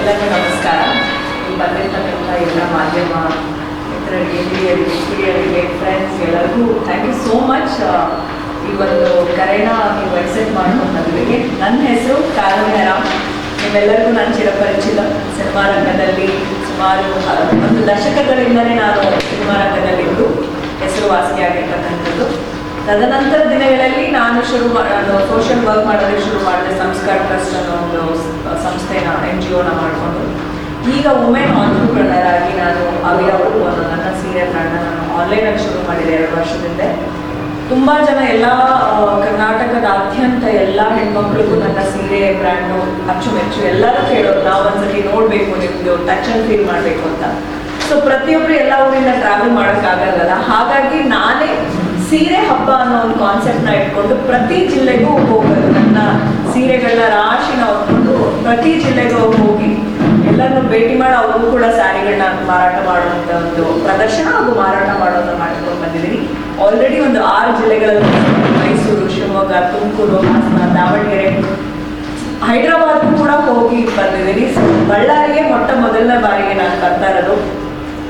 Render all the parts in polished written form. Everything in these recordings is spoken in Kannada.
ಎಲ್ಲರಿಗೂ ನಮಸ್ಕಾರ. ಇಲ್ಲಿ ಬಂದಿರ್ತಕ್ಕಂಥ ಎಲ್ಲ ಮಾಧ್ಯಮ ಮಿತ್ರರಿಗೆ, ಹಿರಿಯರಿಗೆ, ಫ್ರೆಂಡ್ಸ್ ಎಲ್ಲರಿಗೂ ಥ್ಯಾಂಕ್ ಯು ಸೋ ಮಚ್. ಈ ಒಂದು ಕರೆನ ನೀವು ಎಕ್ಸೆಪ್ಟ್ ಮಾಡ್ಕೊಂಡವರಿಗೆ. ನನ್ನ ಹೆಸರು ಕಾರುಣ್ಯ ರಾಮ್. ನಿಮ್ಮೆಲ್ಲರಿಗೂ ನಾನು ಚಿರಪರಿಚಿತ. ಸಿನಿಮಾ ರಂಗದಲ್ಲಿ ಸುಮಾರು ಒಂದು ದಶಕಗಳಿಂದಲೇ ನಾನು ಸಿನಿಮಾ ರಂಗದಲ್ಲಿದ್ದು ಹೆಸರುವಾಸಿಯಾಗಿರ್ತಕ್ಕಂಥದ್ದು. ತದನಂತರ ದಿನಗಳಲ್ಲಿ ನಾನು ಸೋಷಿಯಲ್ ವರ್ಕ್ ಮಾಡೋದಕ್ಕೆ ಶುರು ಮಾಡಿದೆ. ಸಂಸ್ಕಾರ ಟ್ರಸ್ಟ್ ಅನ್ನೋ ಒಂದು ಸಂಸ್ಥೆನ NGOನ ಮಾಡಿಕೊಂಡು ಈಗ ವುಮೆನ್ ಆಂಟ್ರಪ್ರನರ್ ಆಗಿ ನಾನು ಅವಿರವರು ಅನ್ನೋ ನನ್ನ ಸೀರೆ ಬ್ರ್ಯಾಂಡ್ನ ನಾನು ಆನ್ಲೈನಲ್ಲಿ ಶುರು ಮಾಡಿದೆ 2 ವರ್ಷದಿಂದ. ತುಂಬ ಜನ ಎಲ್ಲ ಕರ್ನಾಟಕದಾದ್ಯಂತ ಎಲ್ಲ ಹೆಣ್ಮಕ್ಳಿಗೂ ನನ್ನ ಸೀರೆ ಬ್ರ್ಯಾಂಡು ಅಚ್ಚುಮೆಚ್ಚು ಎಲ್ಲರೂ ಕೇಳೋರು, ನಾವು ಒಂದ್ಸತಿ ನೋಡಬೇಕು, ನಿಮ್ಮದು ಟಚ್ ಅಂಡ್ ಫೀಲ್ ಮಾಡಬೇಕು ಅಂತ. ಸೊ ಪ್ರತಿಯೊಬ್ಬರು ಎಲ್ಲ ಊರಿಂದ ಟ್ರಾವೆಲ್ ಮಾಡೋಕ್ಕಾಗಲ್ಲ. ಹಾಗಾಗಿ ನಾನೇ ಸೀರೆ ಹಬ್ಬ ಅನ್ನೋ ಒಂದು ಕಾನ್ಸೆಪ್ಟ್ನ ಇಟ್ಕೊಂಡು ಪ್ರತಿ ಜಿಲ್ಲೆಗೂ ಹೋಗೋದು. ನನ್ನ ಸೀರೆಗಳನ್ನ ರಾಶಿನ ಹೊತ್ಕೊಂಡು ಪ್ರತಿ ಜಿಲ್ಲೆಗೂ ಹೋಗಿ ಎಲ್ಲರನ್ನೂ ಭೇಟಿ ಮಾಡಿ ಅವ್ರಿಗೂ ಕೂಡ ಸ್ಯಾರಿಗಳನ್ನ ಮಾರಾಟ ಮಾಡುವಂಥ ಒಂದು ಪ್ರದರ್ಶನ ಹಾಗೂ ಮಾರಾಟ ಮಾಡೋದನ್ನ ಮಾಡ್ಕೊಂಡು ಬಂದಿದ್ದೀನಿ. ಆಲ್ರೆಡಿ ಒಂದು 6 ಜಿಲ್ಲೆಗಳಲ್ಲಿ ಮೈಸೂರು, ಶಿವಮೊಗ್ಗ, ತುಮಕೂರು, ಹಾಸನ, ದಾವಣಗೆರೆ, ಹೈದರಾಬಾದ್ಗೂ ಕೂಡ ಹೋಗಿ ಬಂದಿದ್ದೀನಿ. ಬಳ್ಳಾರಿಗೆ ಮೊದಲನೇ ಬಾರಿಗೆ ನಾನು ಬರ್ತಾ ಇರೋದು.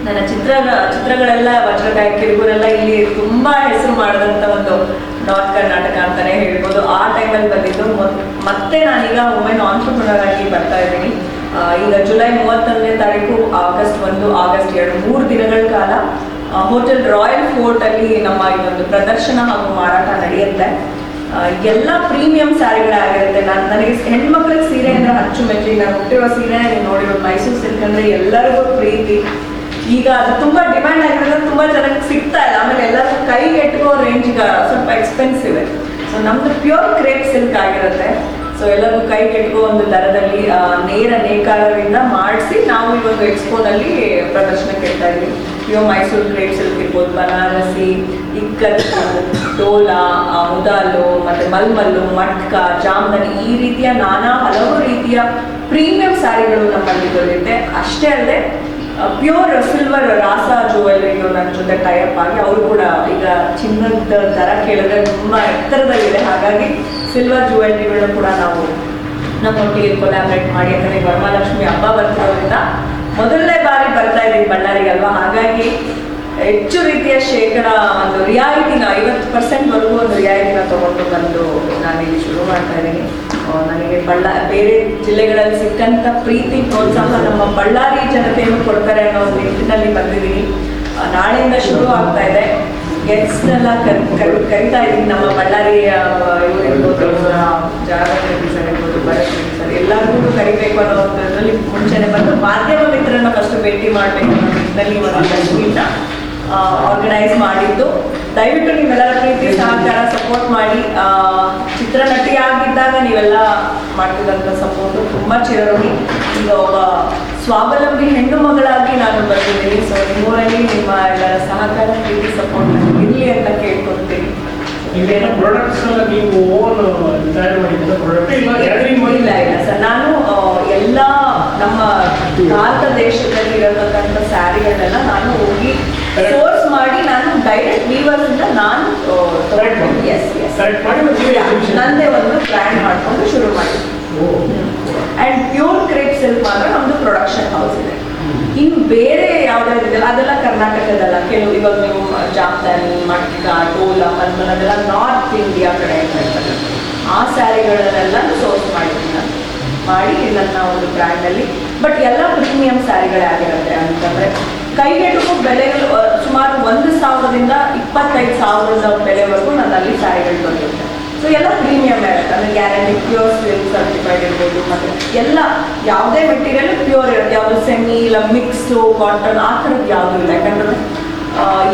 ನನ್ನ ಚಿತ್ರಗಳೆಲ್ಲ ವಜ್ರಕಾಯ ಕಿರುಗುರೆಲ್ಲ ಇಲ್ಲಿ ತುಂಬ ಹೆಸರು ಮಾಡಿದಂಥ ಒಂದು ನಾರ್ತ್ ಕರ್ನಾಟಕ ಅಂತಲೇ ಹೇಳ್ಬೋದು. ಆ ಟೈಮಲ್ಲಿ ಬಂದಿದ್ದು. ಮತ್ತೆ ನಾನೀಗ ವುಮೆನ್ ಆಂಟ್ರಪ್ರನರ್ ಆಗಿ ಬರ್ತಾ ಇದ್ದೀನಿ. ಈಗ ಜುಲೈ 31ನೇ ತಾರೀಕು, ಆಗಸ್ಟ್ 1, ಆಗಸ್ಟ್ 2 3 ದಿನಗಳ ಕಾಲ ಹೋಟೆಲ್ ರಾಯಲ್ ಫೋರ್ಟಲ್ಲಿ ನಮ್ಮ ಇದೊಂದು ಪ್ರದರ್ಶನ ಹಾಗೂ ಮಾರಾಟ ನಡೆಯುತ್ತೆ. ಎಲ್ಲ ಪ್ರೀಮಿಯಂ ಸ್ಯಾರಿಗಳೇ ಆಗಿರುತ್ತೆ. ನನಗೆ ಹೆಣ್ಮಕ್ಳಿಗೆ ಸೀರೆ ಅಂದರೆ ಅಚ್ಚುಮೆಚ್ಚು. ನಾನು ಹುಟ್ಟಿರೋ ಸೀರೆ ನೀವು ನೋಡಿರೋದು ಮೈಸೂರು ಸಿಲ್ಕ್ ಅಂದರೆ ಎಲ್ಲರಿಗೂ ಪ್ರೀತಿ. ಈಗ ಅದು ತುಂಬ ಡಿಮ್ಯಾಂಡ್ ಆಗಿರೋದ್ರೆ ತುಂಬ ಜನಕ್ಕೆ ಸಿಗ್ತಾ ಇಲ್ಲ. ಆಮೇಲೆ ಎಲ್ಲರೂ ಕೈಗೆ ಎಟ್ಕೋ ರೇಂಜಿಗೆ ಸ್ವಲ್ಪ ಎಕ್ಸ್ಪೆನ್ಸಿವ್. ಸೊ ನಮ್ಮದು ಪ್ಯೂರ್ ಕ್ರೇಪ್ ಸಿಲ್ಕ್ ಆಗಿರುತ್ತೆ. ಸೊ ಎಲ್ಲರೂ ಕೈಗೆ ಎಟ್ಕೋ ಒಂದು ದರದಲ್ಲಿ ನೇರ ನೇಕಾರರಿಂದ ಮಾಡಿಸಿ ನಾವು ಈ ಒಂದು ಎಕ್ಸ್ಪೋನಲ್ಲಿ ಪ್ರದರ್ಶನಕ್ಕೆ ಇಡ್ತಾ ಇದ್ವಿ. ಪ್ಯೂರ್ ಮೈಸೂರು ಕ್ರೇಪ್ ಸಿಲ್ಕ್ ಇರ್ಬೋದು, ಬನಾರಸಿ, ಇಕ್ಕತ್ತು, ಡೋಲಾ, ಮುದಾಲು, ಮತ್ತು ಮಲ್ಮಲ್ಲು, ಮಟ್ಕ, ಜಾಮ್ದನಿ, ಈ ರೀತಿಯ ಹಲವು ರೀತಿಯ ಪ್ರೀಮಿಯಂ ಸ್ಯಾರಿಗಳು ನಮ್ಮಲ್ಲಿ ದೊರೆಯುತ್ತೆ. ಅಷ್ಟೇ ಅಲ್ಲದೆ ಪ್ಯೂರ್ ಸಿಲ್ವರ್ ರಾಸ ಜುವೆಲ್ಲರಿಗೂ ನನ್ನ ಜೊತೆ ಟೈಅಪ್ ಆಗಿ ಅವರು ಕೂಡ ಈಗ ಚಿನ್ನದ ದರ ಕೇಳಿದ್ರೆ ತುಂಬ ಎತ್ತರದಲ್ಲಿದೆ. ಹಾಗಾಗಿ ಸಿಲ್ವರ್ ಜುವೆಲ್ಲರಿಗಳನ್ನ ಕೂಡ ನಾವು ನಮ್ಮೊಟ್ಟಿಗೆ ಕೊಲಾಬ್ರೇಟ್ ಮಾಡಿ, ಯಾಕಂದರೆ ವರಮಹಾಲಕ್ಷ್ಮಿ ಹಬ್ಬ ಬರ್ತಿರೋದ್ರಿಂದ ಮೊದಲನೇ ಬಾರಿ ಬರ್ತಾ ಇದ್ದೀನಿ ಬಳ್ಳಾರಿಗೆ ಅಲ್ವಾ. ಹಾಗಾಗಿ ಹೆಚ್ಚು ರೀತಿಯ ಒಂದು ರಿಯಾಯಿತಿನ 50%ವರೆಗೂ ಒಂದು ರಿಯಾಯಿತಿನ ತೊಗೊಂಡು ಬಂದು ನಾನಿಲ್ಲಿ ಶುರು ಮಾಡ್ತಾ ಇದ್ದೀನಿ. ನನಗೆ ಬೇರೆ ಜಿಲ್ಲೆಗಳಲ್ಲಿ ಸಿಕ್ಕಂಥ ಪ್ರೀತಿ ಪ್ರೋತ್ಸಾಹ ನಮ್ಮ ಬಳ್ಳಾರಿ ಜನತೆಯನ್ನು ಕೊಡ್ತಾರೆ ಅನ್ನೋ ಒಂದು ನಿಟ್ಟಿನಲ್ಲಿ ಬಂದಿದ್ದೀನಿ. ನಾಳೆಯಿಂದ ಶುರು ಆಗ್ತಾ ಇದೆ. ಗೆಸ್ಟ್ನೆಲ್ಲ ಕರಿತಾ ಇದ್ದೀನಿ. ನಮ್ಮ ಬಳ್ಳಾರಿಯ ಇವರಿರ್ಬೋದು, ಜಾಗೃತಿ ಸರ್ ಇರ್ಬೋದು, ಭರತ್ ಸರ್ ಎಲ್ಲರಿಗೂ ಕರಿಬೇಕು ಅನ್ನೋ ಒಂದರಲ್ಲಿ ಮುಂಚೆನೆ ಬಂದು ಮಾಧ್ಯಮ ಮಿತ್ರರನ್ನ ಫಸ್ಟ್ ಭೇಟಿ ಮಾಡಬೇಕು ಅನ್ನೋ ನಿಟ್ಟಿನಲ್ಲಿ ಒಂದು ಆರ್ಗನೈಸ್ ಮಾಡಿದ್ದು. ದಯವಿಟ್ಟು ನೀವೆಲ್ಲರ ಪ್ರೀತಿ ಸಹಕಾರ ಸಪೋರ್ಟ್ ಮಾಡಿ. ಚಿತ್ರನಟಿ ಆಗಿದ್ದಾಗ ನೀವೆಲ್ಲ ಮಾಡ್ತಿದ್ದಂಥ ಸಪೋರ್ಟು ತುಂಬ ಚಿರಋಣಿ. ಈಗ ಒಬ್ಬ ಸ್ವಾವಲಂಬಿ ಹೆಣ್ಣು ಮಗಳಾಗಿ ನಾನು ಬಂದಿದ್ದೀನಿ. ಸೊ ನಿಮ್ಮೂರಲ್ಲಿ ನಿಮ್ಮ ಎಲ್ಲರ ಸಹಕಾರ, ಪ್ರೀತಿ, ಸಪೋರ್ಟ್ ಇರಲಿ ಅಂತ ಕೇಳ್ಕೊಳ್ತೀನಿ. ಇಲ್ಲ ಸರ್, ನಾನು ಎಲ್ಲ ನಮ್ಮ ಭಾರತ ದೇಶದಲ್ಲಿ ಇರತಕ್ಕಂಥ ಸ್ಯಾರಿಗಳನ್ನೆಲ್ಲ ನಾನು ಹೋಗಿ ಸೋರ್ಸ್ ಮಾಡಿ ನಾನು ಡೈರೆಕ್ಟ್ ವೀವರ್ಸ್ ಇಂದ ನಾನು ನಂದೇ ಒಂದು ಬ್ರ್ಯಾಂಡ್ ಮಾಡ್ಕೊಂಡು ಶುರು ಮಾಡಿದ್ದೆ. ಆ್ಯಂಡ್ ಪ್ಯೂರ್ ಕ್ರೇಪ್ ಸಿಲ್ಕ್ ಮಾತ್ರ ನಮ್ಮದು ಪ್ರೊಡಕ್ಷನ್ ಹೌಸ್ ಇದೆ. ಇನ್ನು ಬೇರೆ ಯಾವುದಾದ್ರಿದೆಯಲ್ಲ ಅದೆಲ್ಲ ಕರ್ನಾಟಕದಲ್ಲ. ಕೆಲವು ಇವಾಗ ನೀವು ಜಾಮ್ದಾನಿ, ಮಟ್ಕ, ಡೋಲಾ, ಮಲ್ಮಲ್ ಅದೆಲ್ಲ ನಾರ್ತ್ ಇಂಡಿಯಾ ಕಡೆ ಇರ್ತದೆ. ಆ ಸ್ಯಾರಿಗಳನ್ನೆಲ್ಲ ಸೋರ್ಸ್ ಮಾಡಿದ್ದೀನಿ ಮಾಡಿ ನನ್ನ ಒಂದು ಬ್ರ್ಯಾಂಡಲ್ಲಿ. ಬಟ್ ಎಲ್ಲ ಪ್ರೀಮಿಯಂ ಸ್ಯಾರಿಗಳೇ ಆಗಿರುತ್ತೆ. ಅಂತಂದರೆ ಕೈಗೆಟುಕು ಬೆಲೆಗಳು ಸುಮಾರು 1,000ದಿಂದ 25,000 ಬೆಲೆವರೆಗೂ ನನ್ನಲ್ಲಿ ಸ್ಯಾರಿಗಳು ಬಂದಿರುತ್ತೆ. ಸೊ ಎಲ್ಲ ಪ್ರೀಮಿಯಮ್ ಇರುತ್ತೆ. ಅಂದರೆ ಗ್ಯಾರಂಟಿ ಪ್ಯೂರ್ ಸಿಲ್ಕ್ ಸರ್ಟಿಫೈಡ್ ಇರ್ಬೋದು. ಮತ್ತು ಎಲ್ಲ ಯಾವುದೇ ಮೆಟೀರಿಯಲ್ ಪ್ಯೂರ್ ಇರುತ್ತೆ. ಯಾವುದು ಸೆಮಿ ಇಲ್ಲ ಮಿಕ್ಸು, ಕಾಟನ್ ಆ ಥರದ್ದು ಯಾವುದೂ ಇಲ್ಲ. ಯಾಕಂದರೆ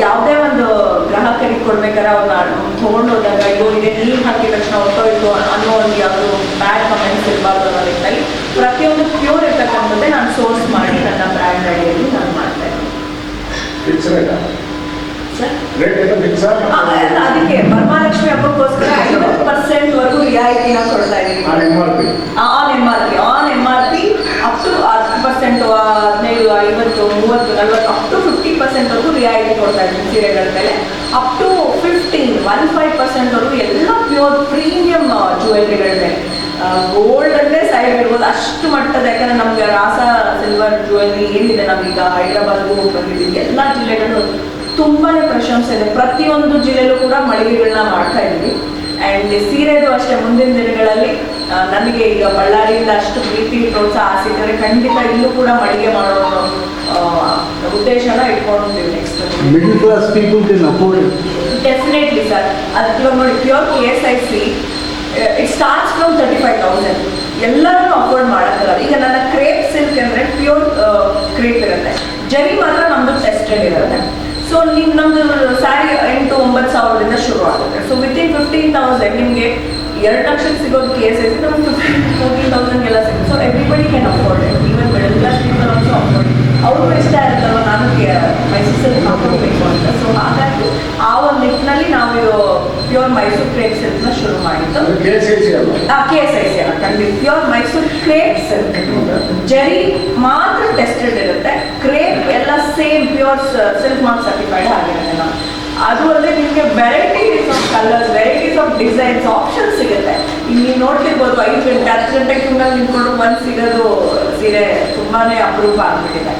ಯಾವುದೇ ಒಂದು ಗ್ರಾಹಕರಿಗೆ ಕೊಡ್ಬೇಕಾದ್ರೆ ಅವ್ರನ್ನ ತೊಗೊಂಡು ಹೋದಾಗ ಇದೆ ನೀರು ಹಾಕಿದ ತಕ್ಷಣ ಹೊಟ್ಟೋಯ್ತು ಅನ್ನೋ ಒಂದು ಯಾವುದು ಬ್ಯಾಡ್ ಕಮೆಂಟ್ಸ್ ಇರಬಾರ್ದು ಅನ್ನೋ ನಿಟ್ಟಿನಲ್ಲಿ ಪ್ರತಿಯೊಂದು ಪ್ಯೂರ್ ಇರ್ತಕ್ಕಂಥದ್ದೇ ನಾನು ಸೋರ್ಸ್ ಮಾಡಿ ನನ್ನ ಬ್ರ್ಯಾಂಡ್ ಅಡಿಯಲ್ಲಿ ನಾನು ಮಾಡ್ತಾ ಇದ್ದೀನಿ. ಅದಕ್ಕೆ ವರಮಹಾಲಕ್ಷ್ಮಿ ಹಬ್ಬಕ್ಕೋಸ್ಕರ 50%ವರೆಗೂ ರಿಯಾಯಿತಿನ ಕೊಡ್ತಾ ಇದ್ದೀನಿ. On M R P up to 10%, 15, 50, 30, 40 up to 50%ವರೆಗೂ ರಿಯಾಯಿತಿ ಕೊಡ್ತಾ ಇದ್ದೀನಿ ಸೀರೆಗಳ ಮೇಲೆ. ಅಪ್ ಟು 15% ವರೆಗೂ ಎಲ್ಲ ಪ್ಯೂರ್ ಪ್ರೀಮಿಯಂ ಜುವೆಲ್ರಿಗಳ ಮೇಲೆ. ಗೋಲ್ಡಲ್ಲೇ ಸೈಡ್ ಇರ್ಬೋದು ಅಷ್ಟು ಮಟ್ಟದ. ಯಾಕಂದ್ರೆ ನಮ್ಗೆ ರಾಸ ಸಿಲ್ವರ್ ಜ್ಯುವೆಲ್ರಿ ಏನಿದೆ ನಮೀಗ ಹೈದರಾಬಾದ್ಗೂ ಹೋಗಿ ಬಂದಿದ್ದೀವಿ, ಎಲ್ಲ ಜಿಲ್ಲೆಗಳು ತುಂಬಾನೇ ಪ್ರಶಂಸೆ ಇದೆ. ಪ್ರತಿಯೊಂದು ಜಿಲ್ಲೆಯಲ್ಲೂ ಕೂಡ ಮಳಿಗೆಗಳನ್ನ ಮಾಡ್ತಾ ಇದ್ದೀವಿ. ಆ್ಯಂಡ್ ಸೀರೆದು ಅಷ್ಟೇ ಮುಂದಿನ ದಿನಗಳಲ್ಲಿ ನನಗೆ ಈಗ ಬಳ್ಳಾರಿಯಿಂದ ಅಷ್ಟು ಪ್ರೀತಿ ಪ್ರೋತ್ಸಾಹ ಸಿಕ್ಕರೆ ಖಂಡಿತ ಇಲ್ಲೂ ಕೂಡ ಮಳಿಗೆ ಮಾಡೋ ಉದ್ದೇಶನ ಇಟ್ಕೊಂಡಿದ್ದೀವಿ. Next middle class people can afford it. Definitely sir. ಅದು ಇವಾಗ ನೋಡಿ pure KSIC it starts from 35,000. ಎಲ್ಲರೂ ಅಫೋರ್ಡ್ ಮಾಡೋಕ್ಕಲ್ಲ. ಈಗ ನನ್ನ ಕ್ರೇಪ್ ಸಿಲ್ಕ್ ಅಂದರೆ ಪ್ಯೂರ್ ಕ್ರೇಪ್ ಇರುತ್ತೆ, ಜರಿ ಮಾತ್ರ ನಮ್ಮದು ಟೆಸ್ಟೆಡ್ ಇರುತ್ತೆ. ಸೊ ನೀವು ನಮ್ಮದು ಸ್ಯಾರಿ 8-9 ಸಾವಿರದಿಂದ ಶುರು ಆಗುತ್ತೆ. ಸೊ ವಿತಿನ್ 15,000 ನಿಮಗೆ 2 ಲಕ್ಷಕ್ಕೆ ಸಿಗೋದು KSIC ನಮ್ಗೆ 15,000-14,000 ಸಿಗುತ್ತೆ. So everybody can afford it, even middle class people also afford it. ಅವ್ರಿಗೂ ಇಷ್ಟ ಇರುತ್ತಲ್ವ ನಾನು ಮೈಸೂರಲ್ಲಿ ಹಾಕೋಬೇಕು ಅಂತ. ಸೊ ಹಾಗಾಗಿ ಆ ಒಂದು ನಿಟ್ಟಿನಲ್ಲಿ ನಾವು ಇದು ಪ್ಯೂರ್ ಮೈಸೂರು ಕ್ರೇಪ್ ಸಿಲ್ಕ್ನ ಶುರು ಮಾಡಿದ್ದು. KSIC ಅಲ್ಲ, ಖಂಡಿತ ಪ್ಯೂರ್ ಮೈಸೂರು ಕ್ರೇಪ್ ಸಿಲ್ಕ್. ಜರಿ ಮಾತ್ರ ಟೆಸ್ಟೆಡ್ ಇರುತ್ತೆ, ಕ್ರೇಪ್ ಎಲ್ಲ same pure silk mark certified ಆಗಿರುತ್ತೆ. ನಾವು ಅದು ಅಲ್ಲದೆ ನಿಮಗೆ varieties of colours, varieties of designs option ಸಿಗುತ್ತೆ. ಈಗ ನೀವು ನೋಡ್ತಿರ್ಬೋದು 5 ಗಂಟೆ 10 ಗಂಟೆಗೆ ತುಂಬ ನಿಂತ್ಕೊಂಡು ಒಂದು ಸಿಗೋದು ಸೀರೆ ತುಂಬಾನೇ ಅಪರೂಪ ಆಗ್ಬಿಟ್ಟಿದೆ.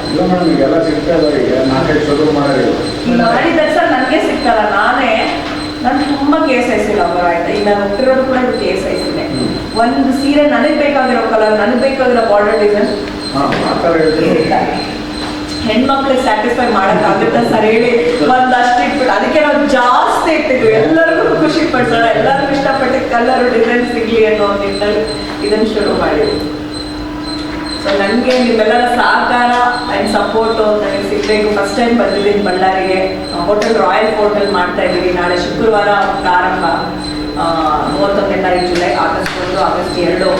ಮಾಡಿದ್ರೆ ಸರ್ ನನಗೆ ಸಿಗ್ತಲ್ಲ, ನಾನು ತುಂಬ KSIC ಲವರ್ ಆಯ್ತಾ. ಈಗ ನಾನು ಹುಟ್ಟಿರೋದು ಕೂಡ ಇದು KSIC ಇದೆ. ಒಂದು ಸೀರೆ ನನಗೆ ಬೇಕಾಗಿರೋ ಕಲರ್, ನನಗೆ ಬೇಕಾಗಿರೋ ಬಾರ್ಡರ್ ಡಿಸೈನ್ ಹೆಣ್ಮಕ್ಳಿಗೆ ಸ್ಯಾಟಿಸ್ಫೈ ಮಾಡೋಕ್ಕಾಗುತ್ತಾ ಸರ್ ಹೇಳಿ? ಒಂದಷ್ಟು ಇಟ್ಬಿಟ್ಟು ಅದಕ್ಕೆ ನಾವು ಜಾಸ್ತಿ ಇಟ್ಟಿದ್ವಿ, ಎಲ್ಲರಿಗೂ ಖುಷಿ ಪಡ್ಸೋಣ, ಎಲ್ಲರಿಗೂ ಇಷ್ಟಪಟ್ಟು ಕಲರ್ ಡಿಸೈನ್ ಸಿಗಲಿ ಅನ್ನೋ ನಿಟ್ಟಿನಲ್ಲಿ ಇದನ್ನು ಶುರು ಮಾಡಿದ್ವಿ. ಸೊ ನನಗೆ ನಿಮ್ಮೆಲ್ಲರ ಸಹಕಾರ ಆ್ಯಂಡ್ ಸಪೋರ್ಟು ನನಗೆ ಸಿಗಬೇಕು. ಫಸ್ಟ್ ಟೈಮ್ ಬಂದಿದ್ದೀನಿ ಬಳ್ಳಾರಿಗೆ. ಹೋಟೆಲ್ ರಾಯಲ್ ಹೋಟೆಲ್ ಮಾಡ್ತಾ ಇದ್ದೀವಿ. ನಾಳೆ ಶುಕ್ರವಾರ ಪ್ರಾರಂಭ, 31ನೇ ತಾರೀಕು ಜುಲೈ, ಆಗಸ್ಟ್ 1, ಆಗಸ್ಟ್ 2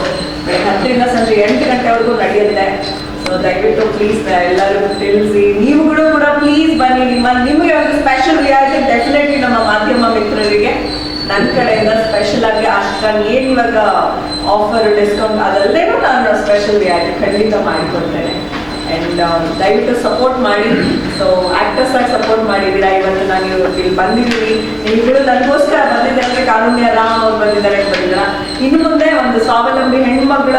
ಬೆಳಗ್ಗೆ 10ರಿಂದ ಸಂಜೆ 8 ಗಂಟೆವರೆಗೂ ನಡೆಯುತ್ತೆ. ಸೊ ದಯವಿಟ್ಟು ಪ್ಲೀಸ್ ಎಲ್ಲರಿಗೂ ತಿಳಿಸಿ, ನೀವುಗಳು ಕೂಡ ಪ್ಲೀಸ್ ಬನ್ನಿ. ನಿಮಗೆ ಒಂದು ಸ್ಪೆಷಲ್ ರಿಯಾಯಿತಿ ಡೆಫಿನೆಟ್ಲಿ ನಮ್ಮ ಮಾಧ್ಯಮ ಮಿತ್ರರಿಗೆ ನನ್ನ ಕಡೆಯಿಂದ ಸ್ಪೆಷಲ್ ಆಗಿ ಅಷ್ಟನ್ನು ಏನು ಇವಾಗ ಆಫರ್ ಡಿಸ್ಕೌಂಟ್ ಅದಲ್ಲೇನೂ ನಾನು ಸ್ಪೆಷಲ್ ರಿಯಾಯಿತಿ ಖಂಡಿತ ಮಾಡಿಕೊಡ್ತೇನೆ. ಆ್ಯಂಡ್ ದಯವಿಟ್ಟು ಸಪೋರ್ಟ್ ಮಾಡಿ. ಸೊ ಆ್ಯಕ್ಟರ್ಸ್ ಆಗಿ ಸಪೋರ್ಟ್ ಮಾಡಿದ್ದೀರಾ. ಇವತ್ತು ನಾನು ಇಲ್ಲಿ ಬಂದಿದ್ದೀನಿ, ನೀವುಗಳು ನನಗೋಸ್ಕರ ಬಂದಿದ್ದಾರೆ ಅಂದರೆ ಕಾನೂನಿಯ ರಾಮ್ ಅವ್ರು ಬಂದಿದ್ದಾರೆ. ಇನ್ನು ಮುಂದೆ ಒಂದು ಸ್ವಾವಲಂಬಿ ಹೆಣ್ಮಗಳ